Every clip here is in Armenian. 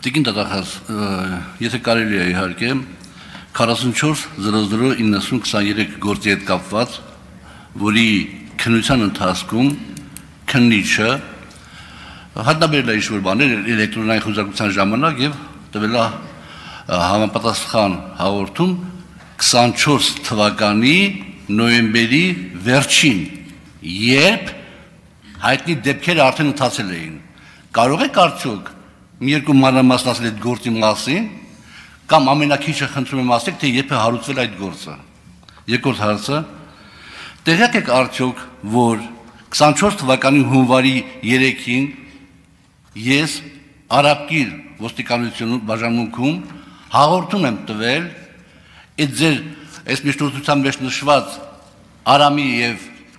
Տիկին դատախազ, եթե կարելի է իհարկե 44-00-90-23 գործի հետ կապված, որի քննության ընթացքում քննիչը հայտնաբերել է ինչ-որ բաներ էլեկտրոնային խոզարկության ժամանակ և տվել է համապատասխան հաղորդում 24 թվականի նոյեմբերի վերջին, երբ հայտնի դեպքերը արդեն ընթացել էին։ Կարող եք արդյոք մի երկու մանրամասն այդ գործի մասին, կամ ամենակիչը խնդրում եմ ասեք, թե երբ է հարուցվել այդ գործը։ Երկրորդ հարցը, տեղյակ եք արդյոք, որ 24 թվականի հունվարի 3-ին ես Արաբկիր ոստիկանություն բաժանմունքում հաղորդում եմ տվել այդ ձեր այս միջնորդության մեջ նշված Արամի և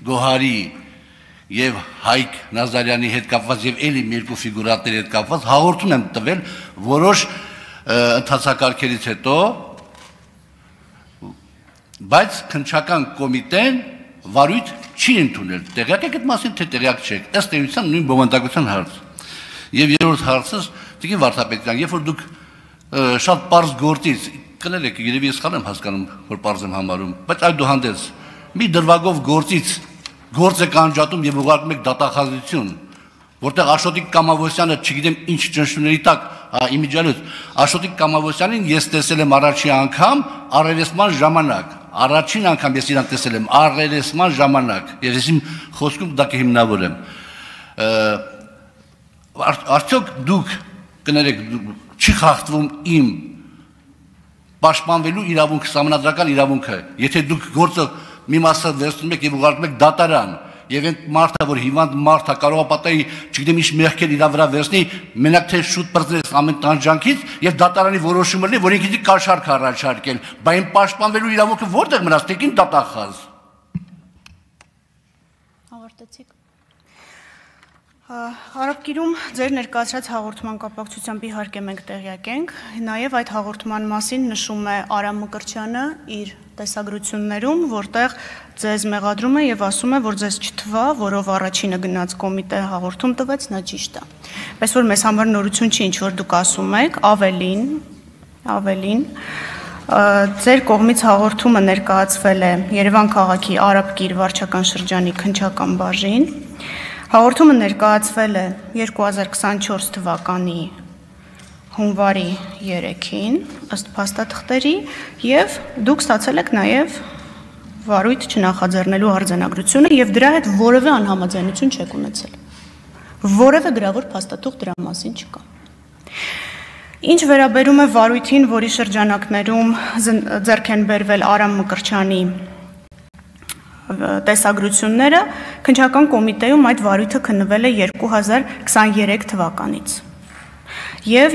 Գոհարի և Հայկ Նազարյանի հետ կապված և էլի մի երկու ֆիգուրատների հետ կապված հաղորդում եմ տվել որոշ ընթացակարգերից հետո, բայց քննչական կոմիտեն վարույթ չի ընդունել։ Տեղյակ եք այդ մասին, թե տեղյակ չեք, ըստ էության նույն բովանդակության հարց։ Եվ երրորդ հարցս, Տիկին Վարդապետյան, երբ որ դուք շատ պարզ գործից, կներեք, երևի ես սխալ եմ հասկանում, որ պարզ եմ համարում, բայց այդուհանդերձ մի դրվագով գործից գործ եք անջատում և ուղարկում եք դատախազություն, որտեղ Աշոտիկ Կամավոսյանը, չգիտեմ ինչ ճնշումների տակ, իմիջիալոց, Աշոտիկ Կամավոսյանին ես տեսել եմ առաջին անգամ առերեսման ժամանակ, առաջին անգամ ես իրան տեսել եմ առերեսման ժամանակ, և ես իմ խոսքում դա կհիմնավորեմ։ Արդյոք դուք, կներեք, չի խախտվում իմ պաշտպանվելու իրավունքը, սահմանադրական իրավունքը, եթե դուք գործը մի մասը վերցնում եք և ուղարկում եք դատարան, և այն մարդը, որ հիվանդ մարդ է, կարող է պատահի, չգիտեմ ինչ մեղքեր իր վրա վերցնի, մենակ թե շուտ պրծնես ամեն տանջանքից, և դատարանի որոշումը լինի, որ ինքը պիտի կաշառք առաջարկել, բայց այն պաշտպանվելու իրավունքը որտեղ մնաց, Տիկին դատախազ։ Հաղորդեցիք։ Արաբկիրում ձեր ներկայացրած հաղորդման կապակցությամբ իհարկե մենք տեղյակ ենք, նաև այդ հաղորդման մասին նշում է Արամ Մկրտչյանը իր տեսագրություններում, որտեղ ձեզ մեղադրում է և ասում է, որ ձեզ չթվա, որով առաջինը գնաց կոմիտե հաղորդում տվեց, նա ճիշտ է։ Պես որ մեզ համար նորություն չի, ինչ որ դուք ասում եք, ավելին, ձեր կողմից հաղորդումը ներկայացվել է Երևան քաղաքի Արաբկիր վարչական շրջանի քննչական բաժին, հաղորդումը ներկայացվել է 2024 թվականի հունվարի 3-ին, ըստ փաստաթղթերի, և դուք ստացել եք նաև վարույթ չնախաձեռնելու արձանագրությունը և դրա հետ որևէ անհամաձայնություն չեք ունեցել։ Որևէ գրավոր փաստաթուղթ դրա մասին չկա։ Ինչ վերաբերում է վարույթին, որի շրջանակներում ձեռք են բերվել Արամ Մկրտչյանի տեսագրությունները, քննչական կոմիտեում այդ վարույթը քննվել է 2023 թվականից և